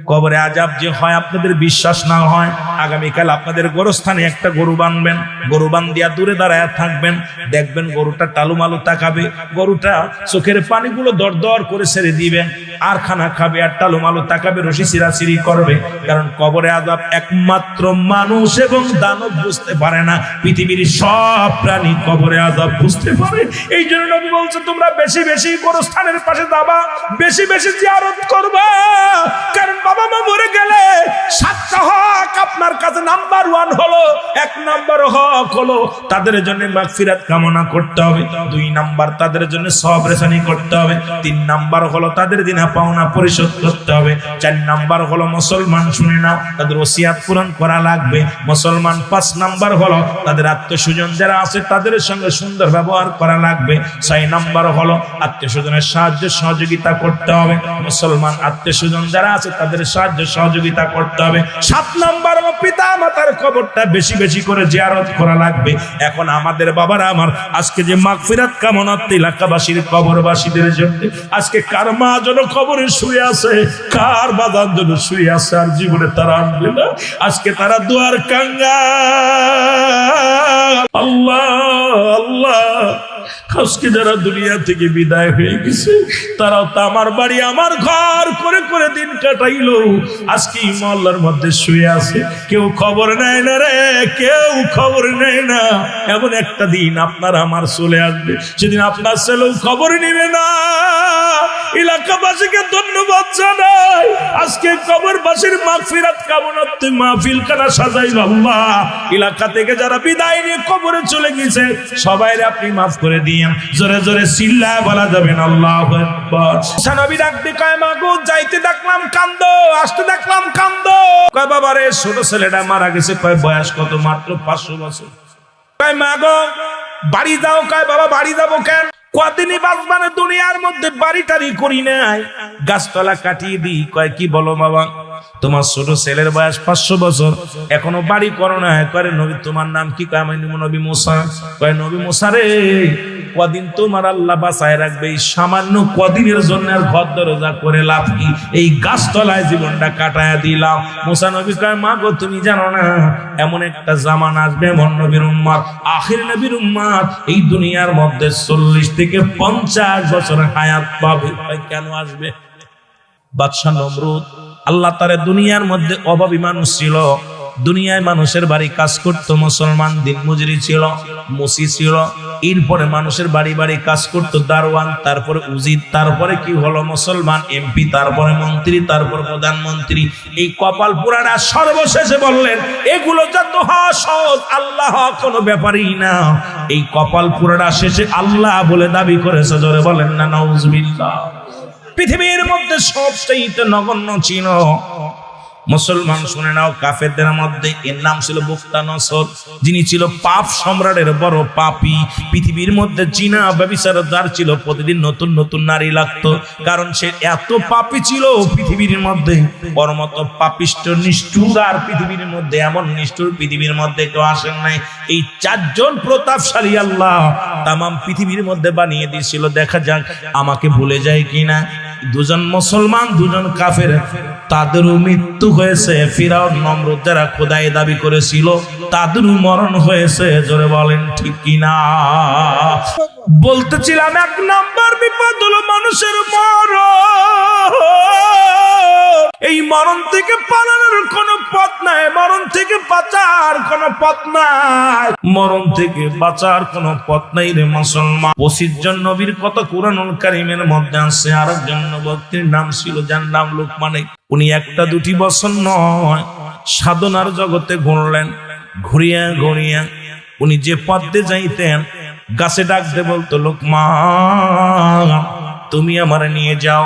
কবরে আযাব যে হয় আপনাদের বিশ্বাস না হয়, আগামীকাল আপনাদের গোরস্থানে একটা গরু বানবেন, গরু বান্ধিয়া দূরে দাঁড়ায় থাকবেন, দেখবেন গরুটা টালুমালু তাকাবে, গরুটা চোখের পানিগুলো দর দর করে ছেড়ে দিবেন, আর খানা খাবে আর টালুমালু তাকাবে, রশি ছিঁড়াছিঁড়ি করবে। কারণ কবরে আযাব একমাত্র মানুষ এবং দানব বুঝতে পারে না, পৃথিবীর সব প্রাণী কবরে আযাব বুঝতে পারে। এই জন্য নবী বলছে তোমরা বেশি বেশি গোরস্থানের পাশে যাবা, বেশি বেশি জিয়ারত করবা। কারণ বাবা মা মরে গেলে 7টা হক আপনার কাছে নাম্বার 1 হলো, 1 নাম্বার হক হলো তাদের জন্য মাগফিরাত কামনা করতে হবে, 2 নাম্বার তাদের জন্য সওয়াব রেসানি করতে হবে, 3 নাম্বার হলো তাদের দিনা পাওনা পরিশোধ করতে হবে, 4 নাম্বার হলো মুসলমান শুনে নাও তাদের ওসিয়াত পূরণ করা লাগবে মুসলমান, 5 নাম্বার হলো তাদের আত্মীয়স্বজন যারা আছে তাদের সঙ্গে সুন্দর ব্যবহার করা লাগবে, 6 নাম্বার হলো আত্মীয়স্বজনের সাহায্য সহযোগিতা করতে হবে মুসলমান, আত্মীয়স্বজন যারা আছে তাদের সাহায্য সহযোগিতা করতে হবে, 7 নাম্বার হলো পিতা মাতার কবরটা বেশি বেশি করে জিয়ারত করা লাগবে। এখন আমাদের বাবারা আমার আজকে যে মাগফিরাত কামনার্থে এলাকাবাসীর কবরবাসীদের জন্য আজকে কার মা যেন কবরে শুয়ে আছে, কার বাবা যেন শুয়ে আছে, আর জীবনে তারা আনবে না, আজকে তারা দুয়ার কাঙ্গাল। আল্লাহ আল্লাহ, আজকে যারা দুনিয়া থেকে বিদায় হয়ে গেছে তারাও তো আমার বাড়ি আমার ঘর করে করে দিন কাটাইলো, আজকে এই মহল্লার মধ্যে শুয়ে আছে, কেউ খবর নেয় না রে, কেউ খবর নেয় না। এমন একটা দিন আপনার আমার চলে আসবে, সেদিন আপনার ছেলেও খবর নিবে না। এলাকাবাসীকে ধন্যবাদ জানাই, আজকে কবরবাসীর মাগফিরাত কামনার্থে মাহফিল খানা সাজাইল আল্লাহ। এলাকা থেকে যারা বিদায় নিয়ে কবরে চলে গেছে সবাইরে আপনি মাফ করে দিয়েন, জোরে জোরে চিল্লায় বলা যাবে না আল্লাহু আকবার। নবী ডাকতে কয় মা গো, যাইতে দেখলাম কান্দো, আসতে দেখলাম কান্দো। কয় বাবা রে, ছোট ছেলেটা মারা গেছে। কয় বয়স কত? মাত্র 500 বছর। কয় মা গো বাড়ি যাও। কয় বাবা বাড়ি যাবো কেন? কদিনই বাঁচবানে দুনিয়ার মধ্যে, বাড়ি টাড়ি করি নাই, গাছতলা কাটিয়ে দিই। কয় কি বলো বাবা, তোমার ছোট ছেলের বয়স 500 বছর, এখনো বাড়ি করো না। কয় নবী তোমার নাম কি? কয় আমি নবী মুসা। কয় নবী মুসা রে, কদিন তোমার আল্লাহ বাঁচায় রাখবে, এই সামান্য কদিনের জন্য আর ঘর দরজা করে লাভ কি, এই গাছতলায় জীবনটা কাটায়া দিলাম। মুসা নবী কয় মা গো তুমি জানো না এমন একটা জামানা আসবে, এমন নবীর উম্মত, আখির নবীর উম্মত এই দুনিয়ার মধ্যে 40 থেকে 50 বছর হায়াত পাবে। কেন আসবে? বাদশা নমরুদ আল্লাহ তারে দুনিয়ার মধ্যে অভাবী মানুষ ছিল, দুনিয়ায় মানুষের বাড়ি কাজ করতো, মুসলমান দিন মজুরি ছিল, মুসি ছিল, এরপরে মানুষের বাড়ি বাড়ি কাজ করতো দারওয়ান, তারপরে উজির, তারপরে কি হলো মুসলমান এমপি, তারপরে মন্ত্রী, তারপর প্রধানমন্ত্রী। এই কপাল পুরানা সর্বশেষে বললেন এগুলো যত হওয়া সহজ, আল্লাহ কোনো ব্যাপারই না। এই কপাল পুরানা শেষে আল্লাহ বলে দাবি করেছে, জোরে বলেন না নাউজুবিল্লাহ। পৃথিবীর মধ্যে সবচেয়ে নগণ্য ছিল মুসলমান, শুনে নাও, কাফেরদের মধ্যে এর নাম ছিল বুখতানসর, যিনি ছিল পাপ সম্রাটের বড় পাপী। পৃথিবীর মধ্যে জিনা ব্যভিচারদার ছিল, প্রতিদিন নতুন নতুন নারী লাগতো, কারণ সে এত পাপী ছিল। পৃথিবীর মধ্যে ওর মতো পাপিষ্ট নিষ্ঠুর আর পৃথিবীর মধ্যে এমন নিষ্ঠুর পৃথিবীর মধ্যে কেউ আসেন নাই। এই 4 জন প্রতাপশালী আল্লাহ তামাম পৃথিবীর মধ্যে বানিয়ে দিয়েছিল। দেখা যাক আমাকে ভুলে যায় কিনা। 2 জন মুসলমান, 2 জন কাফের, তাদেরও মৃত্যু হয়েছে। ফিরাউন নমরুদ যারা খোদাই দাবি করেছিল তাদেরও মরণ হয়েছে, জোরে বলেন ঠিক কিনা। বলতেছিলাম 1 নাম্বার বিপদ হলো মানুষের মরণ। এই মরণ থেকে পালানোর কোনো পথ নাই, মরণ থেকে বাঁচার কোনো পথ নাই, মরণ থেকে বাঁচার কোনো পথ নাই রে মুসলমান। 25 জন নবীর কথা কুরআনুল কারীমের মধ্যে আছে। আরেকজন ব্যক্তির নাম ছিল, যার নাম লোকমান। উনি 1-2 বছর নয়, সাধনার জগতে ঘুরলেন। ঘুরিয়া ঘুরিয়া উনি যে পথে যাইতেন, গাছে ডাকতে বলতো লোকমান তুমি আমারে নিয়ে যাও,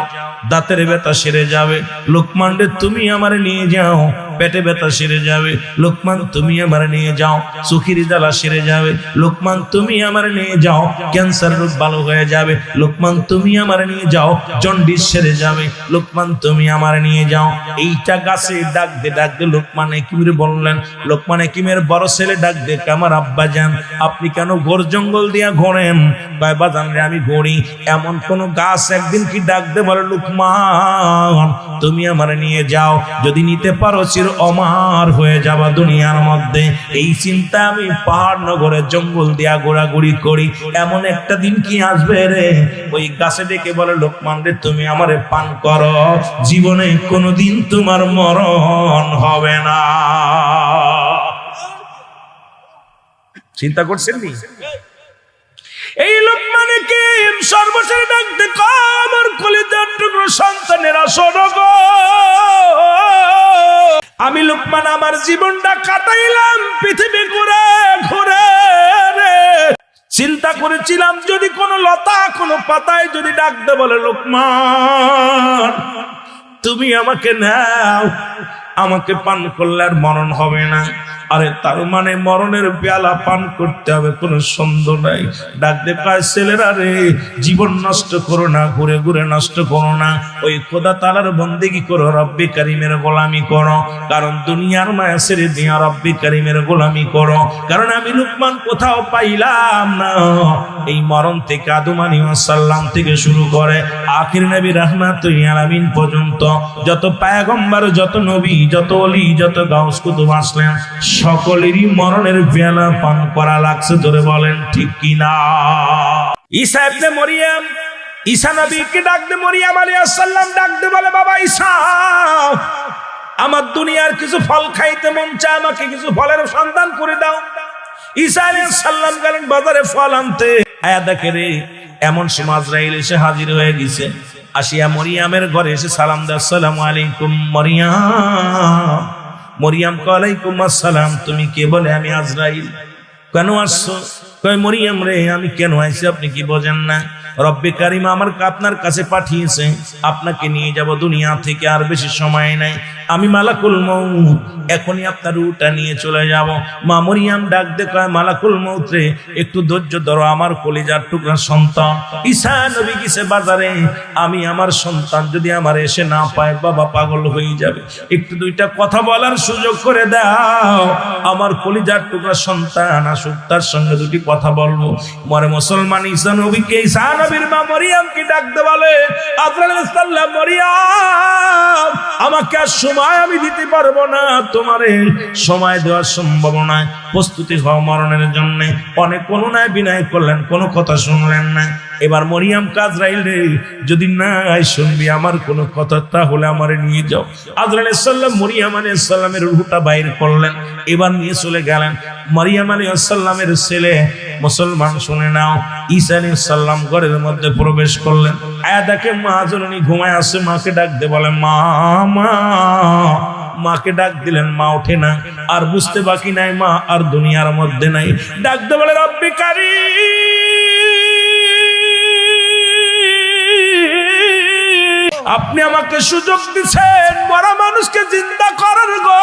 দাঁতের ব্যথা সেরে যাবে। লোকমান রে তুমি আমারে নিয়ে যাও, পেটে ব্যথা সেরে যাবে। লোকমান তুমি আমার নিয়ে যাও, চোখের জ্বালা সেরে যাবে। লোকমান তুমি আমার নিয়ে যাও, ক্যান্সার রোগ ভালো হয়ে যাবে। লোকমান তুমি আমার নিয়ে যাও, জন্ডিস সেরে যাবে। লোকমান তুমি আমার নিয়ে যাও। এইটা গাছে ডাকতে লোকমান হাকিমের বললেন। লোকমান হাকিমের বড় ছেলে ডাক দে, আমার আব্বা যান আপনি কেন ঘোর জঙ্গল দিয়া ঘোরেন? কয় বাজান রে আমি ঘুরি। এমন কোন গাছ একদিন কি ডাক দে বলে, লোকমান তুমি আমার নিয়ে যাও, যদি নিতে পারো চির অমর হয়ে যাবা দুনিয়ার মধ্যে। এই চিন্তা আমি পাহাড় নগরে জঙ্গল দিয়া ঘোরাঘুরি করি, এমন একটা দিন কি আসবে রে? ওই গাছে ডেকে বলে, লোকমান রে তুমি আমারে পান করো, জীবনে কোনোদিন তোমার মরণ হবে না। চিন্তা করছেন নি? এই লোকমান হাকিম সর্বশেষ ডাকতে আমার কলিজার টুকরো সন্তানেরা শোনো গো, আমি লোকমান আমার জীবনটা কাটাইলাম পৃথিবী ঘুরে ঘুরে রে। চিন্তা করেছিলাম যদি কোনো লতা কোনো পাতায় যদি ডাকতে বলে, লোকমান তুমি আমাকে নাও, আমাকে পান করলে আর মরণ হবে না। আরে তার মানে মরণের পেয়ালা পান করতে হবে, কোনো সন্দেহ নাই। ডাক দে কয়, ছেলেরা রে জীবন নষ্ট করো না, ঘুরে ঘুরে নষ্ট করো না, ওই খোদা তাআলার বন্দেগি করো, রব্বে কারীমের গোলামি করো। কারণ দুনিয়ার মায়া ছেড়ে দিয়া রব্বে কারীমের গোলামি করো। কারণ আমি লোকমান কোথাও পাইলাম না এই মরণ থেকে আদম আলাইহিস সালাম থেকে শুরু করে আখির নবী রাহমাতুল আলামিন পর্যন্ত যত পয়গম্বর, যত নবী, যত ওলি, যত গাউস কুতুব আসলেন, সকলেরই মরণের পেয়ালা পান করা লাগছে। ধরে বলেন ঠিক কিনা? ঈসা ইবনে মরিয়ম, ঈসা নবীকে ডাকতে মরিয়ম আলাইহিস সালাম ডাকতে বলে, বাবা ঈসা আমার দুনিয়ার কিছু ফল খাইতে মন চায়, আমাকে কিছু ফলের সন্ধান করে দাও। ঈসা আলাইহিস সালাম গেলেন বাজারে ফল আনতে। আয়া দেখে রে এমন সময় আজরাইল এসে হাজির হয়ে গেছে। আসিয়া মরিয়মের ঘরে এসে সালাম দেয়, আসসালামু আলাইকুম মরিয়ম। মরিয়ম ওয়ালাইকুম আসসালাম। তুমি কে? বলে আমি আজরাইল। কেন আসছো? কয় মরিয়ম রে আমি কেন আইছি আপনি কি বোঝেন না? রব্বে কারিম আমার আপনার কাছে পাঠিয়েছে, আপনাকে নিয়ে যাব দুনিয়া থেকে, আর বেশি সময় নাই। আমি মালাকুল মউত, এখনই আপনার রূহটা নিয়ে চলে যাব। মা মরিয়ম ডাক দে কয়, মালাকুল মউত রে একটু ধৈর্য ধরো, আমার কলিজার টুকরা সন্তান ঈসা নবী গেছে বাজারে, আমি আমার সন্তান যদি আমার এসে না পায় বাবা পাগল হয়ে যাবে, একটু দুইটা কথা বলার সুযোগ করে দাও। আমার কলিজার টুকরা সন্তান আসুক, তার সঙ্গে দুটি কথা বলবো। মরে মুসলমান ঈসা নবীকে, ঈসা নবীর মা মরিয়মকে ডাকতে বলে, আজরাইল আলাইহিস সালাম, মরিয়ম আমাকে আর সময় আমি দিতে পারবো না, তোমারে সময় দেওয়ার সম্ভব নয়, প্রস্তুতি হও মরণের জন্য। অনেক করুণায় বিনয় করলেন, কোনো কথা শুনলেন না। এবার মরিয়ম আজরাইল রে যদি না শুনবি আমার কোনো কথা, তাহলে আমারে নিয়ে যাও। আজরাইল আলাইহিস সালাম মরিয়ম আলাইহিস সালামের রূহটা বাইর করলেন, এবার নিয়ে চলে গেলেন। মরিয়ম আলাইহিস সালামের ছেলে মুসলমান শুনে নাও, ঈসা আলাইহিস সালাম ঘরের মধ্যে প্রবেশ করলেন। আয়া দেখে মা জননী ঘুমায় আছে, মাকে ডাক দে বলে, মা মা। মাকে ডাক দিলেন, মা ওঠে না। আর বুঝতে বাকি নাই মা আর দুনিয়ার মধ্যে নাই। ডাক দে বলে, রব্বে কারীম আপনি আমাকে সুযোগ দিচ্ছেন মরা মানুষকে জিন্দা করার গো,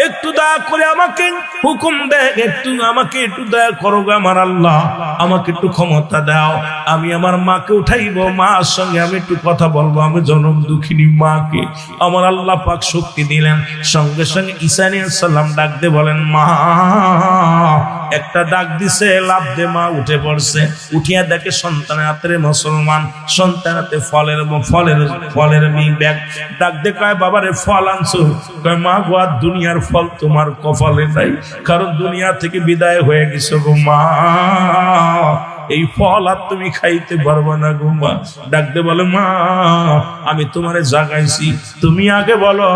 একটু দয়া করে আমাকে হুকুম দেন, আমাকে একটু দয়া করো গো আমার আল্লাহ, আমাকে একটু ক্ষমতা দাও, আমি আমার মাকে উঠাইবো, মার সঙ্গে আমি একটু কথা বলবো, আমি জনম দুঃখিনী মাকে। আমার আল্লাহ পাক শক্তি দিলেন। সঙ্গে সঙ্গে ঈসা আলাইহিস সালাম ডাক দিয়ে বলেন, মা। একটা ডাক দিছে, লাফ দিয়ে মা উঠে পড়ছে। উঠিয়া দেখে সন্তানের হাতে মুসলমান, সন্তানের হাতে ফলের ব্যাগ। ডাক দিয়ে কয়, বাবারে ফল আনছো? কয়, মা গো আর দুনিয়ার ফল তোমার কপালে নাই, কারণ দুনিয়া থেকে বিদায় হয়ে গেছো গো মা, এই ফল আর তুমি খাইতে পারবো না গো মা। ডাকতে বলে, মা আমি তোমারে জাগাইছি, তুমি আগে বলো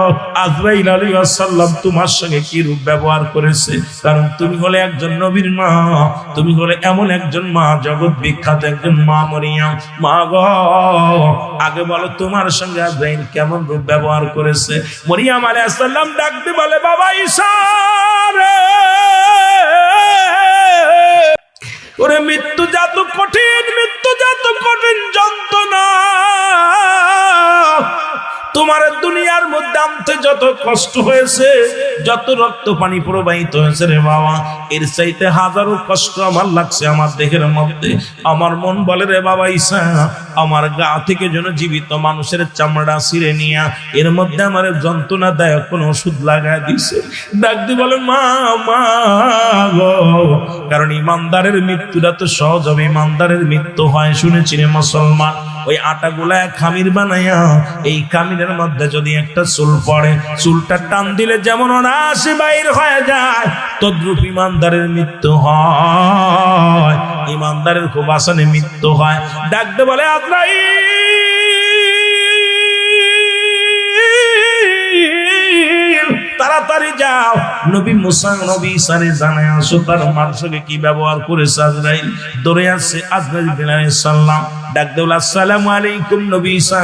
আজরাইল আলাইহিস সালাম তোমার সঙ্গে কি রূপ ব্যবহার করেছে, কারণ তুমি হলে একজন নবীর মা, তুমি হলে এমন একজন মা, জগৎ বিখ্যাত একজন মা মরিয়ম। মা গো আগে বলো তোমার সঙ্গে আজরাইল কেমন রূপ ব্যবহার করেছে। মরিয়ম আলাইহিস সালাম ডাকতে বলে, বাবা ঈসা রে, ওরে মৃত্যু যত কঠিন যন্ত্রণা, তোমার দুনিয়ার মধ্যে মধ্যে যত কষ্ট হয়েছে, যত রক্ত পানি প্রবাহিত হয়েছে রে বাবা, এর চাইতে হাজারো কষ্ট আমার লাগছে আমার দেহের মধ্যে। আমার মন বলে রে বাবা ঈসা, আমার গা থেকে যেন জীবিত মানুষের চামড়া ছিঁড়ে নিয়া এর মধ্যে আমার যন্ত্রণাদায়ক কোন ওষুধ লাগায় দিছে। ডাকতে বলে মা মা গো, কারণ ইমানদারের মৃত্যুটা তো সহজ হবে। ইমানদারের মৃত্যু হয় শুনেছি রে মুসলমান, ওই আটাগুলা খামির বানাইয়া এই খামিরের মধ্যে যদি একটা চুল পড়ে, চুলটা টান দিলে যেমন অনায়াসে বাইর হয়ে যায়, তদ্রূপ ইমানদারের মৃত্যু হয়। ইমানদারের খুব আসানে মৃত্যু হয়। ডাকতে বলে আজরাইল তাড়াতাড়ি যাও, নবী মুসা নবী ঈসারে জানায় আসো তার মার সঙ্গে কি ব্যবহার করেছে। আজরাইল দৌড়ে আসছে, আজরাইল আলাইহিস সালাম ডাক দেওয়া আসসালামু আলাইকুম নবী ঈসা।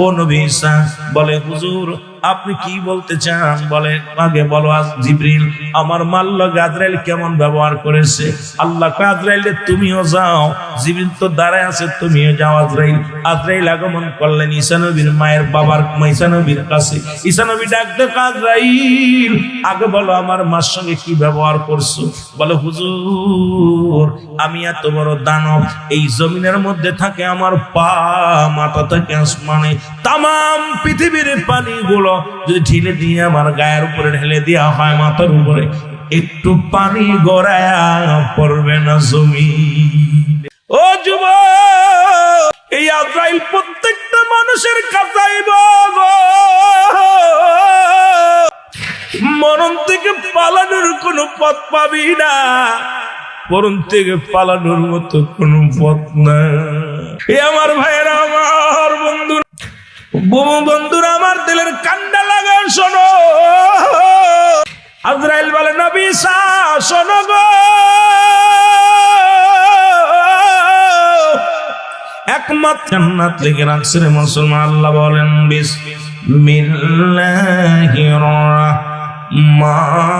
ও নবী ঈসা বলে হুজুর আপনি কি বলতে চান? বলে আগে বলো জিবরিল আমার মাল্লা আজরাইল কেমন ব্যবহার করেছে। আল্লাহ কয় আজরাইল তুমিও যাও, জিবরিল তো দাঁড়ায় আছে তুমিও যাও। আজরাইল আজরাইল আগমন করলেন ঈসা নবীর মায়ের বাবার ঈসা নবীর কাছে। ঈসা নবী ডাক দেন আজরাইল আগে বলো আমার মার সঙ্গে কি ব্যবহার করছো। বলে হুজুর আমি এত বড় দানব, এই জমিনের মধ্যে থাকে আমার পা, মাথা থেকে আসমানে তামাম পৃথিবীর পানিগুলো যদি ঢেলে দিয়ে আমার গায়ের উপরে ঢেলে দেওয়া হয় মাথার উপরে, একটু পানি গড়ায়া পড়বে না জমিন। ও যুবক, এই আজরাইল প্রত্যেকটা মানুষের কাছাইব গো, মরণ থেকে পালানোর কোনো পথ পাবি না, মরণ থেকে পালানোর মতো কোনো পথ না। আমার ভাইয়েরা, আমার বন্ধুরা, আমার দিলের কান্ডা লাগা শোনো। আজরাইল বলে নবী ঈসা শোনো গো, একমাত্র জান্নাত লিখে রাখছে রে মুসলমান। আল্লাহ বলেন বিসমিল্লাহির রাহমানির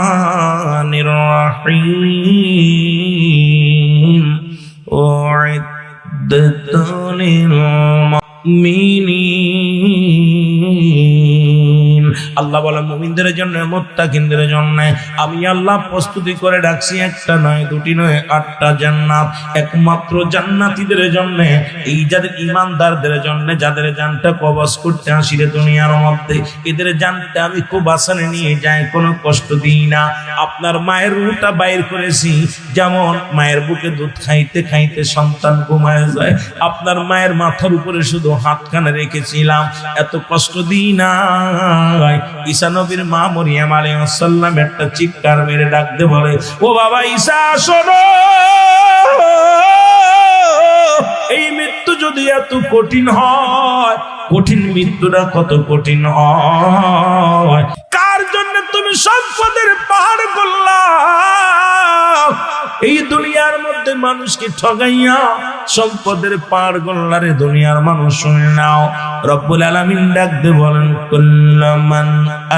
রাহিম উইদ্দাত লিল মুমিনিন। আল্লাহ বলে মুমিনদের জন্য, মুত্তাকিনদের জন্য আমি আল্লাহ প্রস্তুতি করে রাখছি একটা নয়, দুটি নয়, 8টা জান্নাত, একমাত্র জান্নাতীদের জন্য, এই যাদের ইমানদারদের জন্য, যাদের জানটা কবজ করতে আসিরে দুনিয়ার মধ্যে, এদের জানটা আমি খুব আসানে নিয়ে যাই, কোনো কষ্ট দিই না। আপনার মায়ের রুহটা বাইর করেছি, যেমন মায়ের বুকে দুধ খাইতে খাইতে সন্তান ঘুমায় যায়, আপনার মায়ের মাথার উপরে শুধু হাতখানে রেখেছিলাম, এত কষ্ট দিই না। ঈসা নবীর মা মরিয়ম আলাইহিস সালাম একটা চিৎকার মেরে ডাকতে বলে ও বাবা ঈসা শোনো, এই মৃত্যু যদি এত কঠিন হয়, কঠিন মৃত্যুটা কত কঠিন হয়, কার জন্য তুমি সম্পদের পাহাড় করলা? এই দুনিয়ার মধ্যে মানুষকে ঠগাইয়া সম্পদের পাহাড় করলা রে দুনিয়ার মানুষ। শুনে নাও, রব্বুল আলামিন ডাকতে বলেন কুল্লামান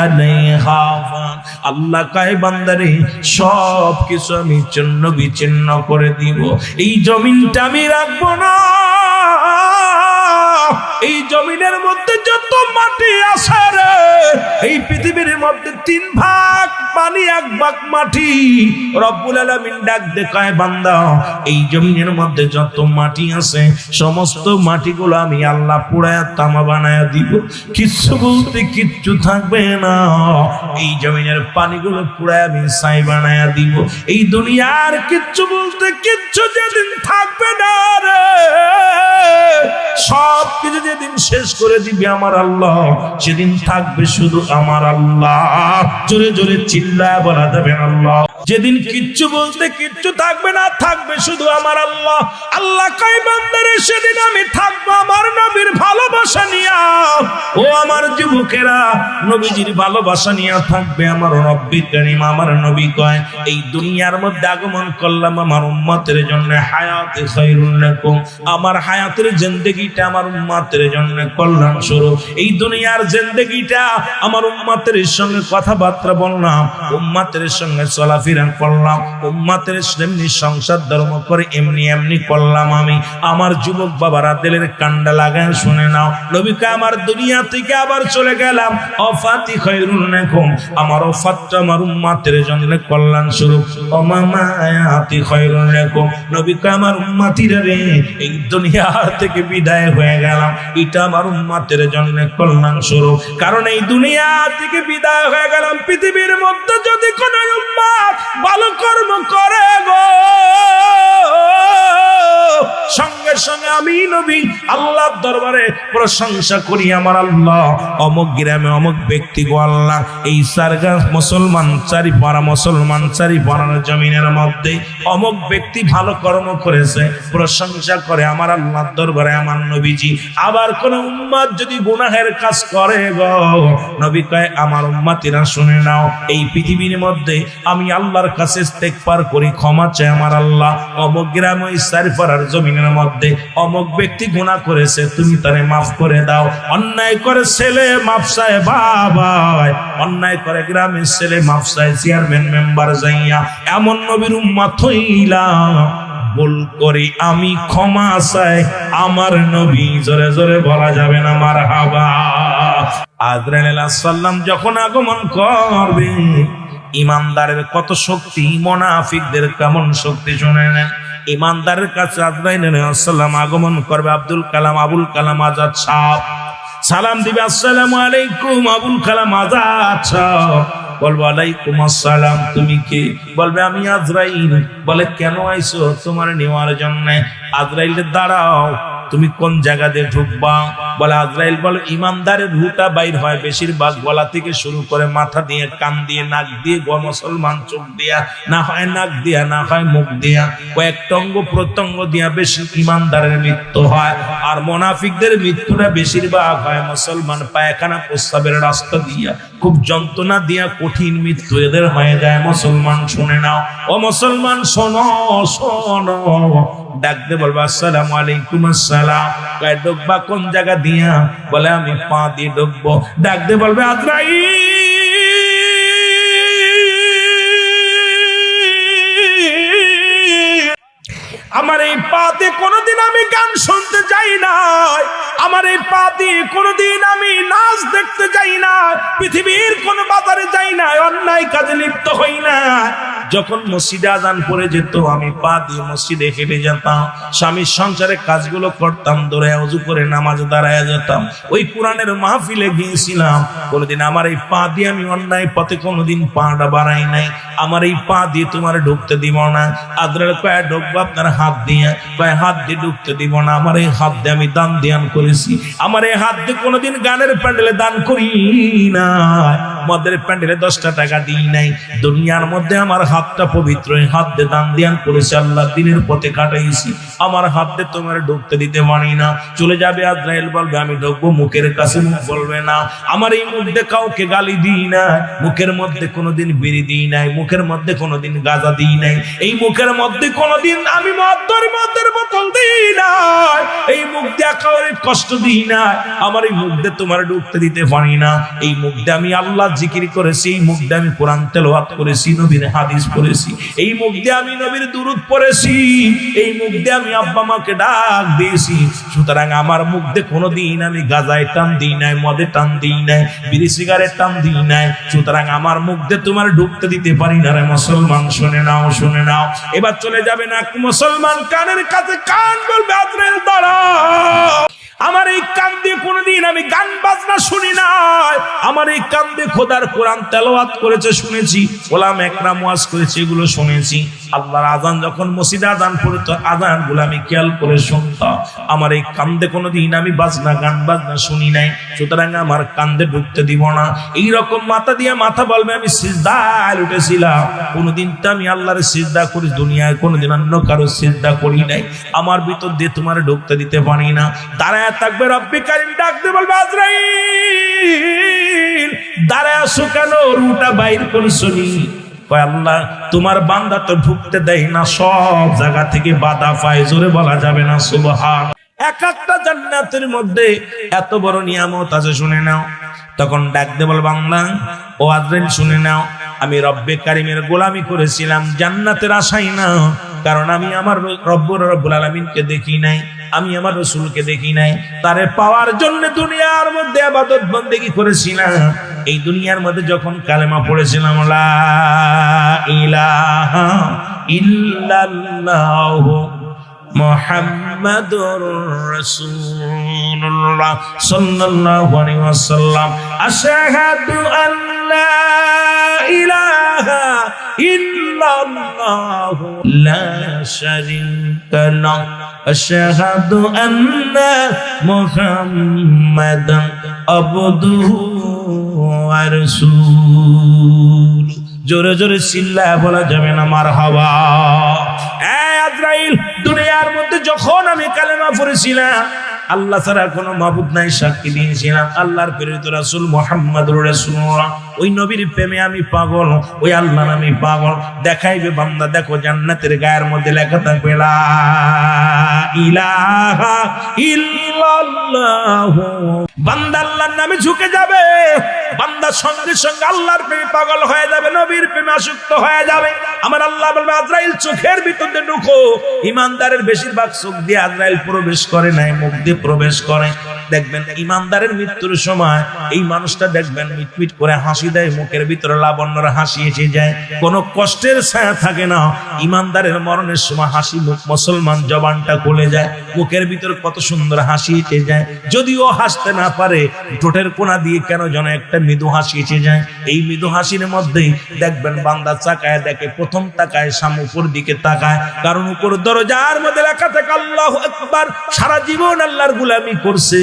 আলাইহা ফান, আল্লাহ কয় বান্দারে সব কিছু আমি চিহ্ন বিচ্ছিন্ন করে দিব, এই জমিনটা আমি রাখবো না। এই জমিনের মধ্যে যত মাটি আছে রে, এই পৃথিবীর মধ্যে 3 ভাগ পানি, 1 ভাগ মাটি। রব্বুল আলামিন ডাক দেখায় বান্দা এই জমিনের মধ্যে যত মাটি আছে সমস্ত মাটিগুলো আমি আল্লাহ পুড়ায়া তামা বানায়া দিব, কিচ্ছু বলতে কিচ্ছু থাকবে না। এই জমিনের পানিগুলো পুড়ায়া আমি ছাই বানায়া দিব। এই দুনিয়ার কিচ্ছু বলতে কিচ্ছু যেদিন থাকবে না রে, সব কিছু যেদিন শেষ করে দিবে আমার আল্লাহ, সেদিন থাকবে শুধু আমার আল্লাহ। জোরে জোরে চিল্লায় বলা যাবে আল্লাহ। যেদিন কিচ্ছু বলতে কিচ্ছু থাকবে না, থাকবে শুধু আমার আল্লাহ। আল্লাহ কয় বান্দারে সেদিন আমি থাকবো আমার নবীর ভালোবাসা নিয়া। ও আমার যুবকেরা, নবীজির ভালোবাসা নিয়া থাকবে আমার রব্বি কারীম। আমার নবী কয় এই দুনিয়ার মধ্যে আগমন করলাম আমার উম্মতের জন্য, হায়াতে খায়রুল লাকুম, আমার হায়াতের জিন্দেগিটা আমার উম্মতের জন্য কল্যাণ স্বরূপ। এই দুনিয়ার জিন্দেগিটা আমার উম্মতের সঙ্গে কথাবার্তা বললাম, উম্মতের সঙ্গে চলাফেরা চলাফেরা করলাম, উম্মতের এমনি সংসার ধর্ম করে এমনি এমনি করলাম আমি। আমার যুবক বাবারা দিলের কান্ডা লাগায় শুনে নাও, নবীকে আমার দুনিয়া থেকে আবার চলে গেলাম, অফাতি খায়রুন লাকুম, আমার অফাতটা আমার উম্মতের জন্য কল্যাণ স্বরূপ, অমামায়াতি খায়রুন লাকুম, নবীকে আমার উম্মতিরা রে এই দুনিয়া থেকে বিদায় হয়ে গেলাম, এটা আমার উম্মতের জন্য কল্যাণ স্বরূপ। কারণ এই দুনিয়া থেকে বিদায় হয়ে গেলাম, পৃথিবীর মধ্যে যদি কোন উম্মত ভালো কর্ম করে গো, সঙ্গে সঙ্গে আমি নবী আল্লাহর দরবারে প্রশংসা করি, আমার আল্লাহ অমুক গ্রামে অমুক ব্যক্তি গো আল্লাহ, এই সারগা মুসলমান চারিপাড়া, মুসলমান চারিপাড়ার জমিনের মধ্যে অমুক ব্যক্তি ভালো কর্ম করেছে, প্রশংসা করে আমার আল্লাহর দরবারে আমার নবীজি। আবার কোন উম্মত যদি গুনাহের কাজ করে গো, নবী কয় আমার উম্মতিরা শুনে নাও, এই পৃথিবীর মধ্যে আমি আল্লাহর কাছে ইস্তেগফার করি, ক্ষমা চাই আমার আল্লাহ, অমুক গ্রামে চারিপাড়ার জমিনের মধ্যে অমুক ব্যক্তি গুনাহ করেছে, তুমি তারে মাফ করে দাও। অন্যায় করে ছেলে মাফ চায় বাবা, অন্যায় করে গ্রামের ছেলে মাফ চায় চেয়ারম্যান মেম্বার যাইয়া, এমন নবীর উম্মত হইলাম, ভুল করি আমি ক্ষমা চাই আমার নবী, জোরে জোরে বলা যাবে না মারহাবা। আজরাইল আলাইহিস সালাম যখন আগমন করবে, ইমানদারের কত শক্তি, মুনাফিকদের কেমন শক্তি শুনে নেন। ইমানদারের কাছে আজরাইল আলাইহিস সালাম আগমন করবে, আব্দুল কালাম আবুল কালাম আজাদ সাহেব সালাম দিবে, আসসালামু আলাইকুম আবুল কালাম আজাদ সাহেব। বলবো আলাইকুম আসসালাম, তুমি কে? বলবে আমি আজরাইল। বলে কেন আইছো? তোমার নেওয়ার জন্য। আজরাইল দাঁড়াও, তুমি কোন জায়গা দিয়ে ঢুকবা? বলে আজরাইল বলে ইমানদারের রুটা বাইর হয় বেশিরভাগ গলা থেকে শুরু করে মাথা দিয়ে, কান দিয়ে, নাক দিয়ে, মুসলমান চোখ দিয়া, না হয় নাক দিয়া, না হয় মুখ দিয়া, কয়েকটা অঙ্গ প্রত্যঙ্গ দিয়া বেশি ইমানদারের মৃত্যু হয়। আর মুনাফিকদের মৃত্যুটা বেশিরভাগ হয় মুসলমান পায়খানা প্রস্রাবের রাস্তা দিয়া, খুব যন্ত্রণা দিয়া কঠিন মৃত্যু এদের হয়ে যায়। মুসলমান শুনে নাও, ও মুসলমান শোনো শোনো, ডাকতে বলবো আসসালামু আলাইকুম আসসালাম। কয় ঢুকবা কোন জায়গা দিয়া? বলে আমি পা দিয়ে ঢুকবো। ডাকতে বলবে আজরাইল, আমার এই পাতে কোনোদিন আমি গান শুনতে যাই না, আমার এই পা দিয়ে কোনোদিন আমি নাচ দেখতে যাই না, পৃথিবীর কোন বাজারে যাই না, অন্যায় কাজে লিপ্ত হই না। যখন মসজিদে আজান পড়ে যেত, আমি পা দিয়ে মসজিদে হেঁটে যেতাম, স্বামীর সংসারের কাজগুলো করতাম, দৌড়ে ওযু করে নামাজে দাঁড়ায় যেতাম। ওই কোরআনের মাহফিলে গিয়েছিলাম, কোনোদিন আমার এই পা দিয়ে আমি অন্যায় পথে কোনোদিন পাটা বাড়াই নাই। আমার এই পা দিয়ে তোমার ঢুকতে দিব না। আদ্রার কয়ে ঢুকবো আপনার হাত দিয়ে, কয়ে হাত দিয়ে ঢুকতে দিব না। আমার এই হাত দিয়ে আমি দান ধ্যান করেছি, আমার এই হাত দিয়ে কোনোদিন গানের প্যান্ডেলে দান করি না, মদের প্যান্ডেলে 10টা টাকা দিই নাই। দুনিয়ার মধ্যে আমার হাতটা পবিত্র, এই হাত দিয়ে দান ধ্যান করেছি, আল্লাহ দিনের পথে কাটাইছি। আমার হাত দিয়ে তোমার ঢুকতে দিতে পারি না। চলে যাবে আজরাইল, বলবে আমি ঢুকবো, মুখের কাছে মুখ বলবে না। আমার এই মুখ দিয়ে কাউকে গালি দিই না, মুখের মধ্যে কোনোদিন বিড়ি দিই নাই, মুখের মধ্যে কোনোদিন গাঁজা দিই নাই, এই মুখের মধ্যে কোনোদিন আমি মদের বোতল দিই না, এই মুখ দিয়ে কাউরে কষ্ট দিই না। আমার এই মুখ দিয়ে তোমার ঢুকতে দিতে পারি না। এই মুখ দিয়ে আমি আল্লাহ জিকির করেছি, এই মুখ দিয়ে আমি কোরআন তেলাওয়াত করেছি, নবীর হাদিস পড়েছি, এই মুখ দিয়ে আমি নবীর দুরূদ পড়েছি, এই মুখ দিয়ে আমি আব্বা মাকে ডাক দিয়েছি। সুতরাং আমার মুখ দিয়ে কোনোদিন আমি গাঁজায় টান দিই নাই, মদে টান দিই নাই, বিড়ি সিগারেট টান দিই নাই। সুতরাং আমার মুখ দিয়ে তোমার ঢুকতে দিতে পারি না রে মুসলমান। শুনে নাও শুনে নাও, এবার চলে যাবে না মুসলমান, কানের কাছে কান বলবে আজরাইল দাঁড়াও। আমার এই কান দিয়ে কোনোদিন আমি গান বাজনা শুনি নাই, আমার এই কান দিয়ে খোদার কোরআন তেলাওয়াত করেছে শুনেছি, ওলামা একরাম ওয়াজ করেছে এগুলো শুনেছি। আল্লাহর আযান যখন মসজিদে আযান পড়তো, আযানগুলো আমি খেয়াল করে শুনতাম। আমার এই কান দিয়ে কোনোদিন আমি বাজনা গান বাজনা শুনি নাই, সুতরাং আমার কান দিয়ে ঢুকতে দিব না। এইরকম মাথা দিয়ে মাথা বলবে আমি সিজদায় উঠেছিলাম, কোনোদিন তো আমি আল্লাহর সিজদা করি, দুনিয়ায় কোনোদিন অন্য কারো সিজদা করি নাই। আমার ভিতর দিয়ে তোমার ঢুকতে দিতে পারি না। দাঁড়ায় থাকবে রব্বি কারীম, ডাকতে বলবে আজরাইল দাঁড়ায় আসো কেন? রুটা বাইর করছনি। কয় আল্লাহ তোমার বান্দা তো ঢুকতে দেয় না, সব জায়গা থেকে বাধা পায়, জোরে বলা যাবে না সুবহান। এক একটা জান্নাতের মধ্যে এত বড় নিয়ামত আছে, শুনে নাও। তখন ডাকতে বল বান্দা, ও আজরাইল শুনে নাও, আমি রব্বে কারিমের গোলামি করেছিলাম জান্নাতের আশাই না, কারণ আমি আমার রব্বুল আলামিনকে দেখি নাই, আমি আমার রাসূলকে দেখি নাই। তারে পাওয়ার জন্য দুনিয়ার মধ্যে ইবাদত বন্দেগী করেছিলাম। এই দুনিয়ার মধ্যে যখন কালেমা পড়েছিলাম লা ইলাহা ইল্লাল্লাহ মুহাম্মাদুর রাসূলুল্লাহ সাল্লাল্লাহু আলাইহি ওয়াসাল্লাম, আশহাদু আল্লা ইলাহা ইল্লাল্লাহ লা শারীকা লাহু, আশহাদু আন্না মুহাম্মাদান আবদুহু ওয়া রাসূলুহু। জোরে জোরে চিল্লায় বলা যাবে না মারহাবা। আজরাইল, দুনিয়ার মধ্যে যখন আমি কালেমা পড়েছিলাম, আল্লাহ ছাড়া কোনো মাবুদ নাই সাক্ষী দিয়েছিলাম, আল্লাহর প্রেরিত রাসূল মুহাম্মদুর রাসূলুল্লাহ। ওই নবীর প্রেমে আমি পাগল, ওই আল্লাহর আমি পাগল। দেখাইবে বান্দা, দেখো জান্নাতের গায়ের মধ্যে লেখা থাকবে লা ইলাহা ইল্লাল্লাহ। বান্দা আল্লাহর নামে ঝুঁকে যাবে, বান্দা সঙ্গে সঙ্গে আল্লাহর প্রেমে পাগল হয়ে যাবে, নবীর প্রেমে আসক্ত হয়ে যাবে। আমার আল্লাহ বলবে আজরাইল চোখের ভিতরে ঢুকো। ইমানদারের বেশিরভাগ চোখ দিয়ে আজরাইল প্রবেশ করে নাই, মুখ দিয়ে প্রবেশ করে। দেখবেন ইমানদারের মৃত্যুর সময় এই মানুষটা দেখবেন মিটমিট করে হাসি দেয়, মুখের ভিতরে লাবণ্যর হাসি এসে যায়, কোনো কষ্টের ছায়া থাকে না। ইমানদারের মরণের সময় হাসি মুখ, মুসলমান জবানটা খুলে যায়, মুখের ভিতরে কত সুন্দর হাসি এসে যায়। যদিও হাসতে না পারে, ঠোঁটের কোণা দিয়ে কেন যেন একটা মৃদু হাসি এসে যায়। এই মৃদু হাসির মধ্যেই দেখবেন বান্দা তাকায় দেখে, প্রথম তাকায় সামনে উপর দিকে তাকায়, কারণ উপর দরজার মধ্যে লেখা থাকে আল্লাহু আকবার। সারা জীবন আল্লাহর গোলামি করছে,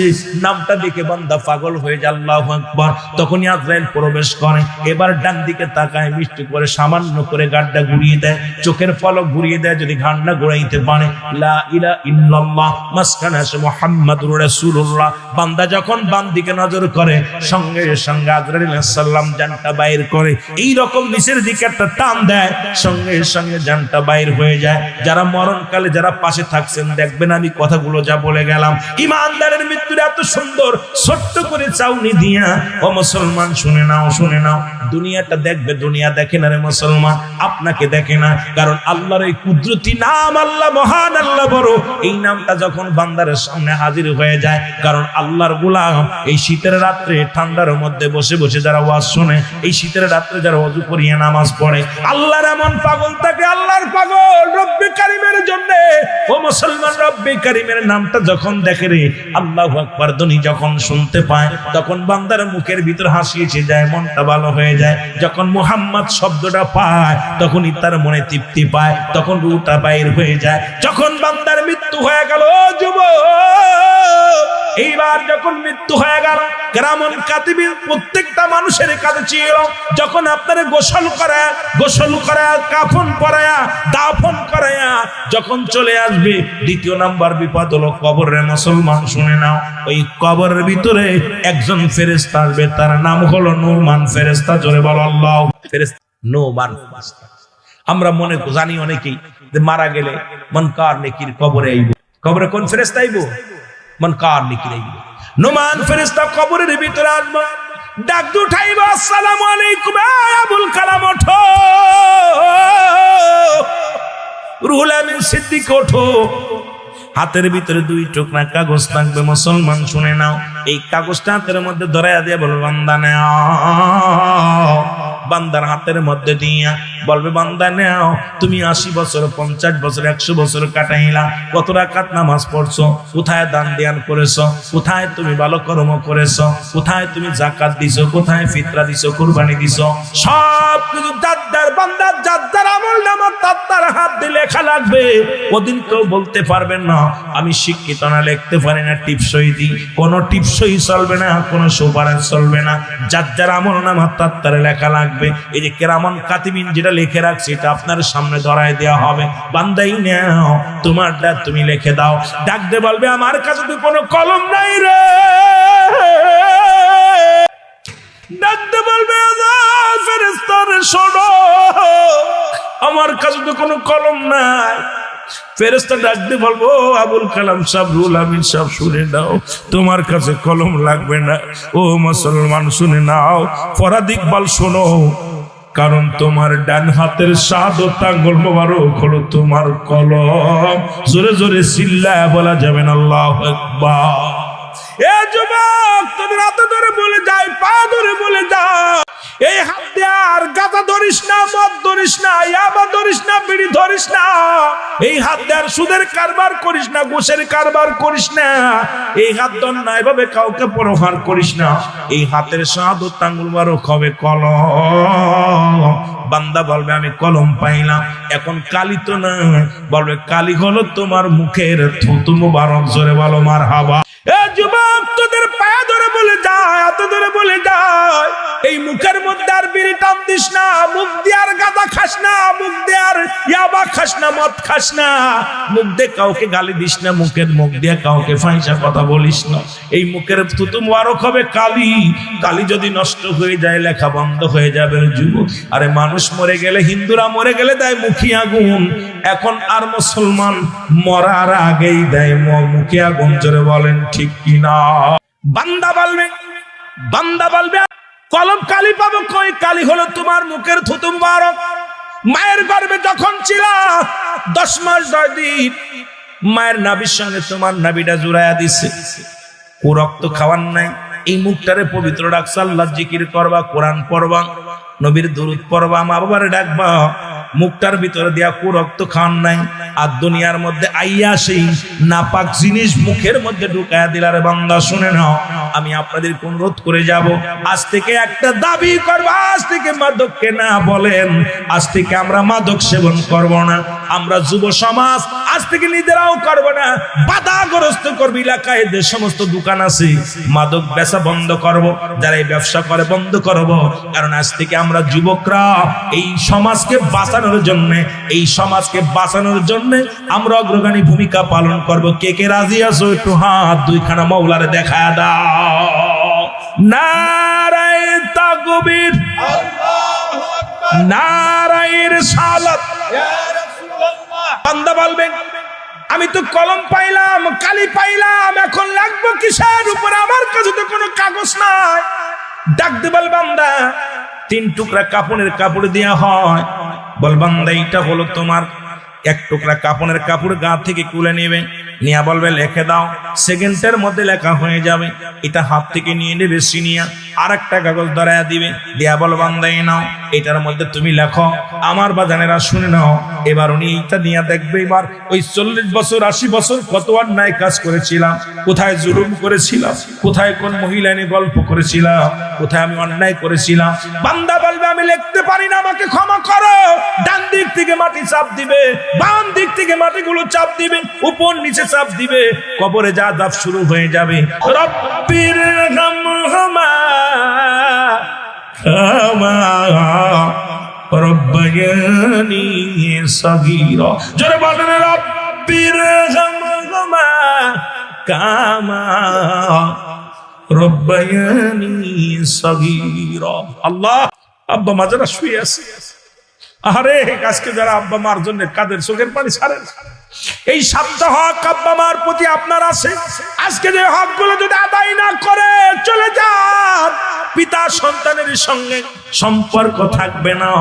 নামটা দেখে বান্দা পাগল হয়ে যায়, আল্লাহু আকবার। তখনই আজরাইল প্রবেশ করে। এবার ডান দিকে তাকায়, মিষ্টি করে সামান্য করে গাড্ডা ঘুরিয়ে দেয়, চোখের পলক ঘুরিয়ে দেয়, যদি ঘান্না ঘুরাইতে পারে। লা ইলাহা ইল্লাল্লাহ মাসকানা আছে মুহাম্মাদুর রাসূলুল্লাহ। বান্দা যখন বাম দিকে নজর করে, সঙ্গে সঙ্গে আজরাইল আলাইহিস সালাম জানটা বাইর করে, এই রকম নিচের দিকে একটা টান দেয়, সঙ্গে সঙ্গে জানটা বাইর হয়ে যায়। যারা মরণকালে যারা পাশে থাকছেন দেখবেন আমি কথাগুলো যা বলে গেলাম, ইমানদারের মৃত্যুর এত সুন্দর ছোট্ট করে চাউনি দিয়া। ও মুসলমান শুনে নাও, শুনে নাও, দুনিয়াটা দেখবে, দুনিয়া দেখে না রে মুসলমান, আপনাকে দেখে না। কারণ আল্লাহর এই কুদরতি নাম, আল্লাহ মহান, আল্লাহ বড়, এই নামটা যখন বান্দারের সামনে হাজির হয়ে যায়, কারণ আল্লাহর গোলাম এই শীতের রাত্রে ঠান্ডার মধ্যে বসে বসে যারা ওয়াজ শুনে, এই শীতের রাত্রে যারা ওযু করিয়ে নামাজ পড়ে, আল্লাহর এমন পাগল থাকে, আল্লাহর পাগল রব্বে কারিমের জন্য। ও মুসলমান, রব্বে কারিমের নামটা যখন দেখে রে, আল্লাহু আকবার ধ্বনি যখন শুনতে পায়, তখন বান্দার মুখের ভিতর হাসি এসে যায়, মনটা ভালো হয়ে যায়। যখন মুহাম্মদ শব্দটা পায়, তখনই তার মনে তৃপ্তি পায়, তখন রূহটা বাইর হয়ে যায়। যখন বান্দার মৃত্যু হয়ে গেল, ও যুবক, এইবার যখন মৃত্যু হয়ে গেল, কিরামান কাতিবিন প্রত্যেকটা মানুষের কাছে ছিল, যখন আপনারে গোসল করা কাফন পরায়া দাফন করায়া যখন চলে আসবে, দ্বিতীয় নাম্বার বিপদ হলো কবরের। মুসলমান শুনে নাও, ওই কবরের ভিতরে একজন ফেরেশতা আসবে, তার নাম হলো নুমান ফেরেশতা। জোরে বলো আল্লাহ। ফেরেশতা নুমান ফেরেশতা। আমরা মনে জানি অনেকেই যে মারা গেলে মুনকার নেকির কবরে আইব। কবরে কোন ফেরেশতা আইব? মুনকার নেকির আইব। নুমান ফেরেশতা কবরের ভিতরে আসবে, ডাক উঠাইব, আসসালামু আলাইকুম আবুল কালাম, ওঠো। রুহুল আমিন সিদ্দিক, ওঠো। হাতের ভিতরে দুই টুকরা কাগজ থাকবে। মুসলমান শুনে নাও, এই কাগজটা হাতের মধ্যে ধরাইয়া দিয়ে বলবে বান্দা নাও। বান্দার হাতের মধ্যে দিয়া বলবে বান্দা নাও, তুমি 80 বছর 50 বছর 100 বছর কাটাইলা, কত রাকাত নামাজ পড়ছো, কোথায় দান ধ্যান করেছো, কোথায় তুমি ভালো কর্ম করেছো, কোথায় তুমি যাকাত দিছো, কোথায় ফিতরা দিছো, কুরবানি দিছো, সব কিছু দাদ্দার বান্দার যাদ্দার আমল নামা তার হাত দিয়ে লেখা লাগবে। ওদিন কেউ বলতে পারবেন না আমি শিক্ষিত না, লিখতে পারি না, টিপসই দিই, কোনো টিপসই চলবে না, কোনো সুপারিশ চলবে না। যার আমল নামা তার লেখা লাগবে। এই যে কিরামান কাতিবিন যেটা লিখে রাখছে, এটা আপনার সামনে ধরায় দেওয়া হবে। বান্দাই নাও, তোমারটা তুমি লিখে দাও। ডাক দিয়ে বলবে আমার কাছে তো কোনো কলম নাই রে। ডাক দিয়ে বলবে ফেরেশতারে শোনো, আমার কাছে তো কোনো কলম নাই। ফেরেশতা ডাক দিয়ে বলবো আবুল কালাম সাহেব, রুহুল আমিন সাহেব, শুনে নাও, তোমার কাছে কলম লাগবে না। ও মুসলমান শুনে নাও, ফরাদ ইকবাল শোনো, কারণ তোমার ডান হাতের শাহাদত আঙ্গুল মোবারক হলো তোমার কলম। জোরে জোরে চিল্লায়া বলা যাবে না আল্লাহু আকবার। এ যুবক, তোদের হাতে ধরে বলে যায়, পা ধরে বলে যায়, এই হাত দিয়ে আর গাঁজা ধরিস না, মদ ধরিস না, ইয়াবা ধরিস না, বিড়ি ধরিস না। এই হাত দিয়ে আর সুদের কারবার করিস না, ঘুষের কারবার করিস না। এই হাত ধর না, এভাবে কাউকে প্রহার করিস না। এই হাতের শাহাদত আঙ্গুল মোবারক হবে কলম। বান্দা বলবে আমি কলম পাইলাম, এখন কালি তো না, বলবে কালি হলো তোমার মুখের থুতু মোবারক। জোরে বলো মারহাবা। এ যুবক, তোদের পায়ে ধরে বলে যায়, হাতে ধরে বলে যায়, এই মুখের মধ্যে আর বিড়ি টান দিস না, মুখ দিয়ে আর গাঁজা খাস না, মুখ দিয়ে আর ইয়াবা খাস না, মদ খাস না, মুখ দিয়ে কাউকে গালি দিস না, মুখ দিয়ে কাউকে ফাহিশা কথা বলিস না। এই মুখের থুতু মোবারক হবে কালি। কালি যদি নষ্ট হয়ে যায়, লেখা বন্ধ হয়ে যাবে যুবক। আরে মানুষ মরে গেলে, হিন্দুরা মরে গেলে দেয় মুখে আগুন, এখন আর মুসলমান মরার আগেই দেয় মুখে আগুন। জোরে বলেন ঠিক কিনা? বান্দা বলবে কলম কালি পাবো কই? কালি হলো তোমার মুখের থুতু মোবারক। মায়ের গর্ভে যখন ছিল 10 মাস 10 দিন, মায়ের নাভির সঙ্গে তোমার নাভিটা জুড়াইয়া দিছে। ও রক্ত খাওয়ার নাই, এই মুখটারে পবিত্র রাখছে। আল্লাহর জিকির করবা, কোরআন পড়বা, নবীর দুরূদ পড়বা, মা বাবারে ডাকবা। মুখটার ভিতরে দিয়া কো রক্ত খান নাই, আর দুনিয়ার মধ্যে আইয়া সেই নাপাক জিনিস মুখের মধ্যে ঢুকায়া দিলার বান্দা শুনে নাও, আমি আপনাদের অনুরোধ করে যাব, আজ থেকে একটা দাবি করবা, আজ থেকে মাদককে না বলেন, আজ থেকে আমরা মাদক সেবন করব না। আমরা যুব সমাজ আজ থেকে নিজেরাও করব না, বাধাগ্রস্ত করব। এলাকায় যে সমস্ত দোকান আছে মাদক বেচা বন্ধ করব, যারা এই ব্যবসা করে বন্ধ করব। কারণ আজ থেকে আমরা যুবকরা এই সমাজকে বাঁচানোর জন্য, এই সমাজকে বাঁচানোর জন্য আমরা অগ্রগামী ভূমিকা পালন করব। কে কে রাজি আছো? একটু হাত দুইখানা মাওলারে দেখা দাও। নারায়ে তাকবীর, আল্লাহু আকবার, নারায়ে রিসালাত। ইয়া রাসূলুল্লাহ। বান্দা বলবেন আমি তো কলম পাইলাম, কালি পাইলাম, এখন লাগবো কিসের উপরে? আমার কাছে তো কোনো কাগজ নাই। ডাক দে বল বান্দা, 3 টুকরা কাপড়ের কাপড় দেয়া হয়, বল বান্দা এইটা হলো তোমার। 1 টুকরা কাপড়ের কাপড় গা থেকে তুলে নেবে, নিয়া বলবে লিখে দাও। সেকেন্ডের মধ্যে লেখা হয়ে যাবে। এটা হাত থেকে নিয়ে নেবে, সিনিয়া আর একটা কাগজ ধরায়া দিবে, দিয়া বল বান্দা এই নাও, এটার মধ্যে তুমি লেখো। আমার বাজানেরা শুনে নাও, এবার উনি এইটা নিয়ে দেখবে, এবার ওই 40 বছর 80 বছর কত অন্যায় কাজ করেছিলাম, কোথায় জুলুম করেছিলাম, কোথায় কোন মহিলা নিয়ে গল্প করেছিলাম, কোথায় আমি অন্যায় করেছিলাম। বান্দা বলবে আমি লিখতে পারি না, আমাকে ক্ষমা করো। ডান দিক থেকে মাটি চাপ দিবে, বাম দিক থেকে মাটিগুলো চাপ দিবে, উপর নিচে চাপ দিবে, কবরে যা দাব শুরু হয়ে যাবে। রব্বির হামহুমা কামা রব্বায়ানি সগীরা। জোরে বলেন রব্বির হামহুমা কামা রব্বায়ানি সগীরা। আল্লাহ, আব্বা মা যারা শুয়ে আছে, আরে আজকে যারা আব্বা মার জন্য কাদের চোখের পানি ছাড়েন, এই 7টা হক আব্বা মার প্রতি আপনার আছে। আজকে যে হকগুলো যদি আদায় না করে চলে যান, পিতা সন্তানের সঙ্গে সম্পর্ক থাকবে না,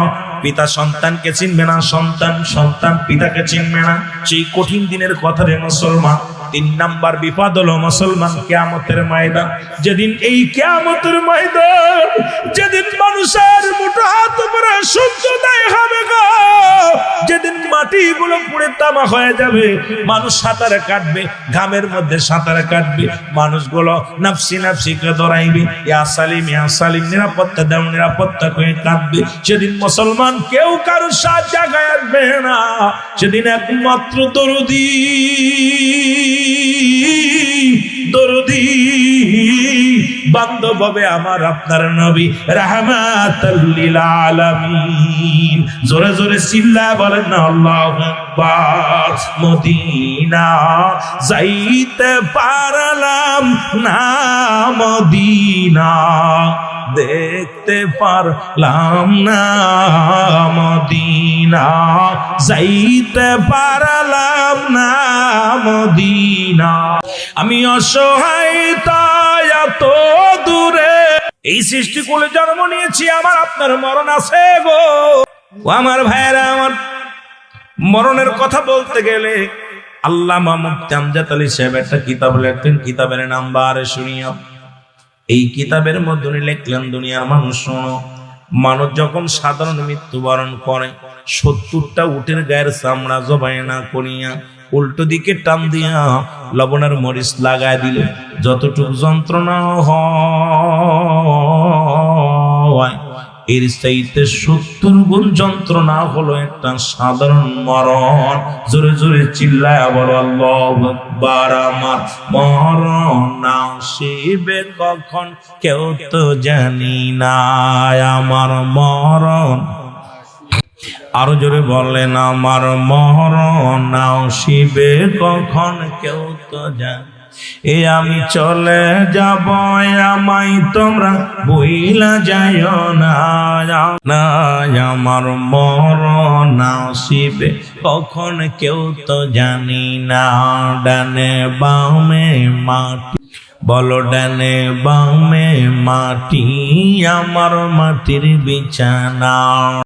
পিতা সন্তানকে চিনবে না, সন্তান পিতাকে চিনবে না। সেই কঠিন দিনের কথা রে মুসলমান। 3 নাম্বার বিপদ হলো মুসলমান কিয়ামতের ময়দান। যেদিন এই কিয়ামতের ময়দান, যেদিন মানুষের মুঠো হাত উপরে সূর্যোদয় হবে গো, যেদিন মাটিগুলো পুড়ে তামা হয়ে যাবে, মানুষ সাঁতারে কাটবে, ঘামের মধ্যে সাঁতারে কাটবে, মানুষগুলো নাফসি নাফসি কে দৌড়াইবে, ইয়া সালিম ইয়া সালিম, নিরাপত্তা দাও নিরাপত্তা করে কাঁদবে। সেদিন মুসলমান কেউ কারোর সাহায্য জায়গায় আসবে না, সেদিন একমাত্র দরদি বান্ধব হবে আমার আপনার নবী রাহমাতাল লিল আলামিন। জোরে জোরে চিল্লায় বলেন না আল্লাহু আকবার। মদিনা যাইতে পারলাম না, মদিনা দেখতে পারলাম না, মদিনা যাইতে পারলাম না, মদিনা। আমি অসহায় তাই এত দূরে এই সৃষ্টি করে জন্ম নিয়েছি, আমার আপনার মরণ আছে গো। ও আমার ভাইয়েরা, আমার মরণের কথা বলতে গেলে আল্লামা মুফতি আমজাদ আলী সাহেব একটা কিতাব লিখতেন, কিতাবের নাম বারে শুনিয়া। এই কিতাবের মধ্যে লিখলেন, দুনিয়ার মানুষ শোনো, মানুষ যখন সাধারণ মৃত্যুবরণ করে 70টা উটের গায়ের চামড়া জবাই না করিয়া উল্টো দিকে টান দিয়া লবণের মরিচ লাগায় দিলে যতটুকু যন্ত্রণা হয়, এর চাইতে 70 গুণ যন্ত্রণা হলো একটা সাধারণ মরণ। জোরে জোরে চিল্লায় বলো আল্লাহু আকবার। আমার মরণ আসিবে কখন কেউ তো জানি না, আমার মরণ। আরো জোরে বললেন, আমার মরণ আসিবে কখন কেউ তো জানি। আমি চলে যাব, আমায় তোমরা বইলা যাইও না, আমার মরণ আসিবে কখন কেউ তো জানি না। ডানে বামে মাটি, বলো ডানে বামে মাটি, আমার মাটির বিছানা।